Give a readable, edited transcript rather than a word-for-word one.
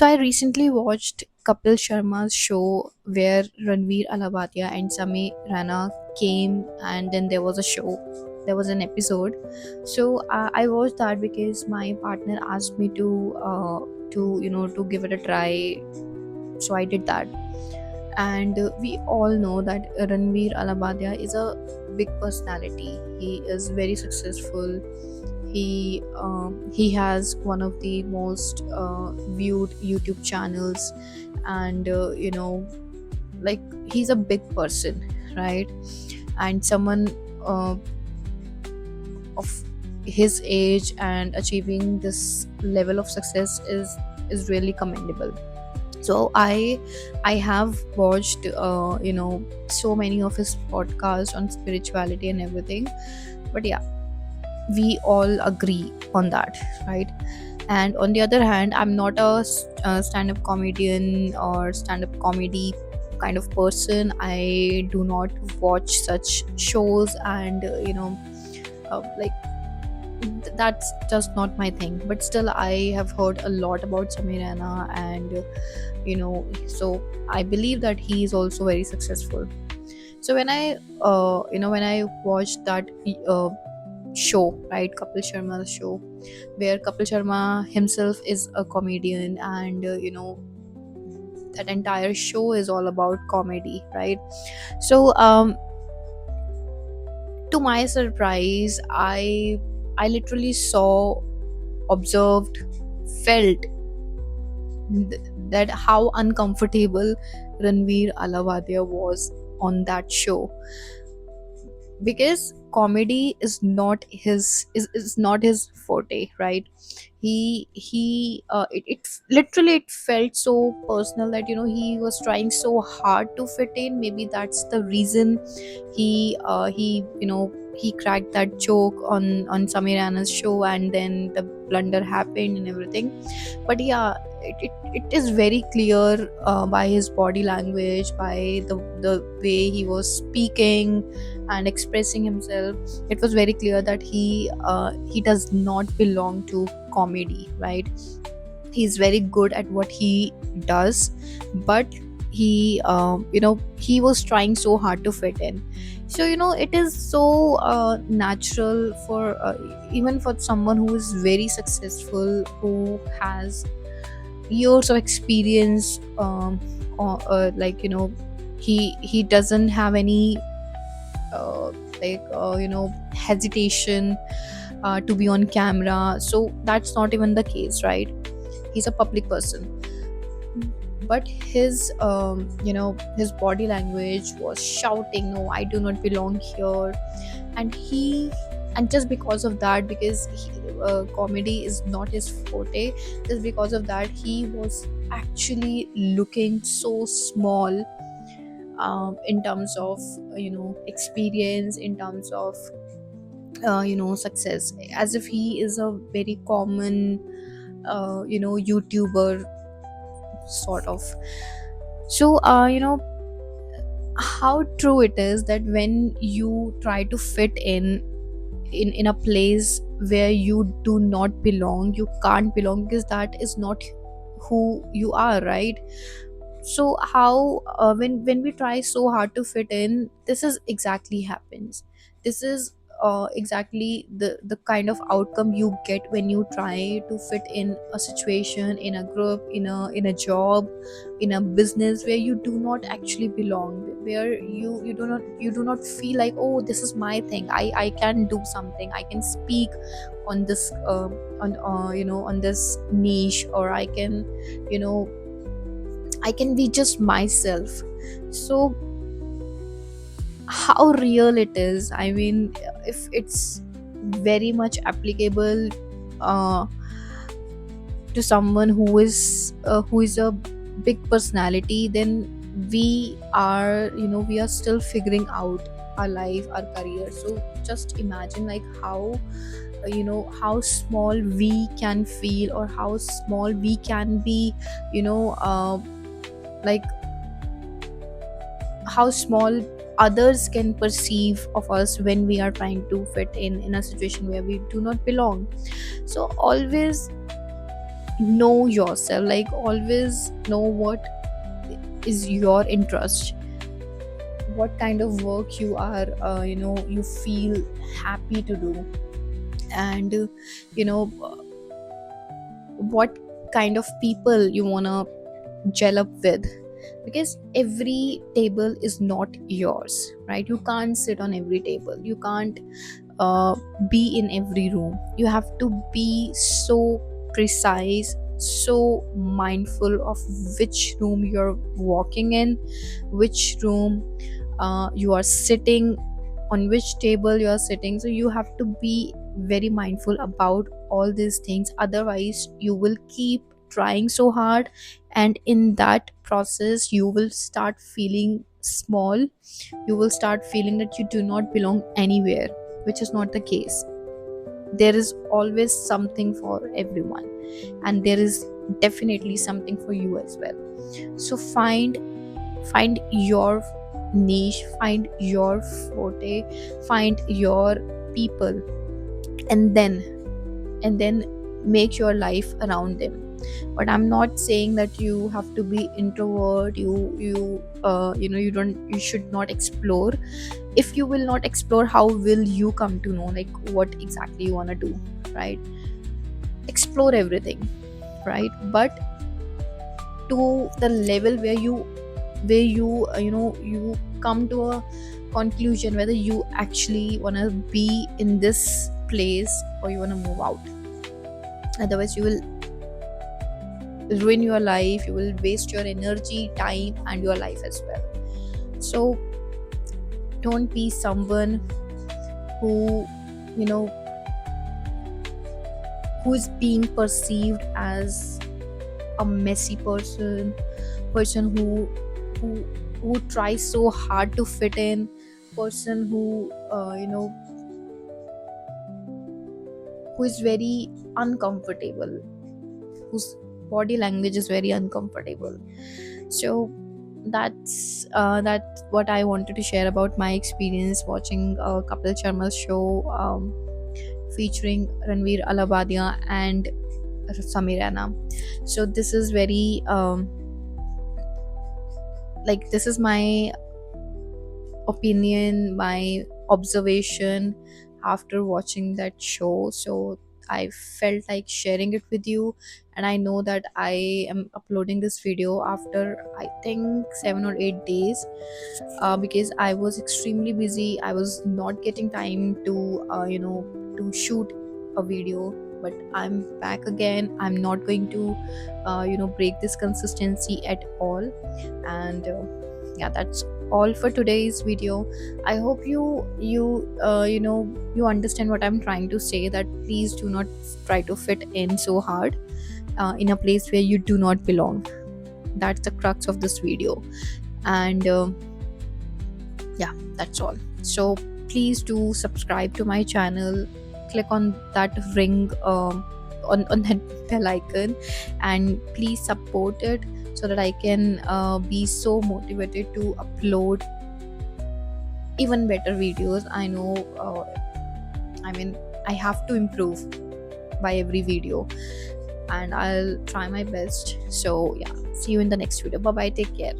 So I recently watched Kapil Sharma's show where Ranveer Alabadia and Sami Rana came, and then there was a show. There was an episode. So I watched that because my partner asked me to give it a try. So I did that, and we all know that Ranveer Alabadia is a big personality. He is very successful. He has one of the most viewed YouTube channels, and like he's a big person, right? And someone uh, of his age and achieving this level of success is really commendable. So I have watched so many of his podcasts on spirituality and everything. But yeah, we all agree on that, right? And on the other hand, I'm not a stand-up comedian or stand-up comedy kind of person. I do not watch such shows, and like that's just not my thing. But still, I have heard a lot about Samirana, and so I believe that he is also very successful. So when I watched that show, right, Kapil Sharma's show, where Kapil Sharma himself is a comedian, and that entire show is all about comedy, right? So to my surprise, I literally saw, observed, felt that how uncomfortable Ranveer Alawadia was on that show, because comedy is not his forte, right? It literally, it felt so personal that he was trying so hard to fit in. Maybe that's the reason he cracked that joke on Samir Anna's show, and then the blunder happened and everything. But yeah, it is very clear by his body language, by the way he was speaking and expressing himself. It was very clear that he does not belong to comedy, right? He's very good at what he does, but he was trying so hard to fit in. So it is so natural for even for someone who is very successful, who has years of experience, like he doesn't have any uh, hesitation to be on camera. So that's not even the case, right? He's a public person, but his body language was shouting, no, I do not belong here. And just because of that, because comedy is not his forte, just because of that, he was actually looking so small, in terms of experience, in terms of success, as if he is a very common YouTuber sort of. So how true it is that when you try to fit in a place where you do not belong, you can't belong, because that is not who you are, right? So how when we try so hard to fit in, this is exactly happens. This is exactly the kind of outcome you get when you try to fit in a situation, in a group, in a job, in a business where you do not actually belong, where you do not feel like, oh, this is my thing, I can do something, I can speak on this on this niche, or you know I can be just myself. So how real it is, I mean, if it's very much applicable uh, to someone who is a big personality, then we are still figuring out our life, our career. So just imagine, like, how small we can feel, or how small we can be, you know like how small others can perceive of us when we are trying to fit in a situation where we do not belong. So always know yourself, like always know what is your interest, what kind of work you are you feel happy to do, and you know what kind of people you want to gel up with, because every table is not yours, right? You can't sit on every table, you can't uh, be in every room. You have to be so precise, so mindful of which room you're walking in, which room you are sitting, on which table you are sitting. So you have to be very mindful about all these things, otherwise you will keep trying so hard, and in that process you will start feeling small, you will start feeling that you do not belong anywhere, which is not the case. There is always something for everyone, and there is definitely something for you as well. So find your niche, find your forte, find your people, and then make your life around them. But I'm not saying that you have to be introvert, you don't, you should not explore. If you will not explore, how will you come to know like what exactly you want to do, right? Explore everything, right? But to the level where you come to a conclusion whether you actually want to be in this place or you want to move out. Otherwise you will ruin your life, you will waste your energy, time, and your life as well. So don't be someone who you know who is being perceived as a messy person who who tries so hard to fit in, person who is very uncomfortable, whose body language is very uncomfortable. So that's what I wanted to share about my experience watching Kapil Sharma's show, featuring Ranveer Alabadia and Samir Raina. So this is very like this is my opinion, my observation after watching that show. So I felt like sharing it with you, and I know that I am uploading this video after I think 7 or 8 days, because I was extremely busy. I was not getting time to to shoot a video. But I'm back again. I'm not going to break this consistency at all. And yeah, that's all for today's video. I hope you understand what I'm trying to say, that please do not try to fit in so hard in a place where you do not belong. That's the crux of this video. And yeah, that's all. So please do subscribe to my channel, click on that ring, on that bell icon, and please support it so that I can be so motivated to upload even better videos. I know, I mean, I have to improve by every video, and I'll try my best. So yeah, see you in the next video. Bye bye, take care.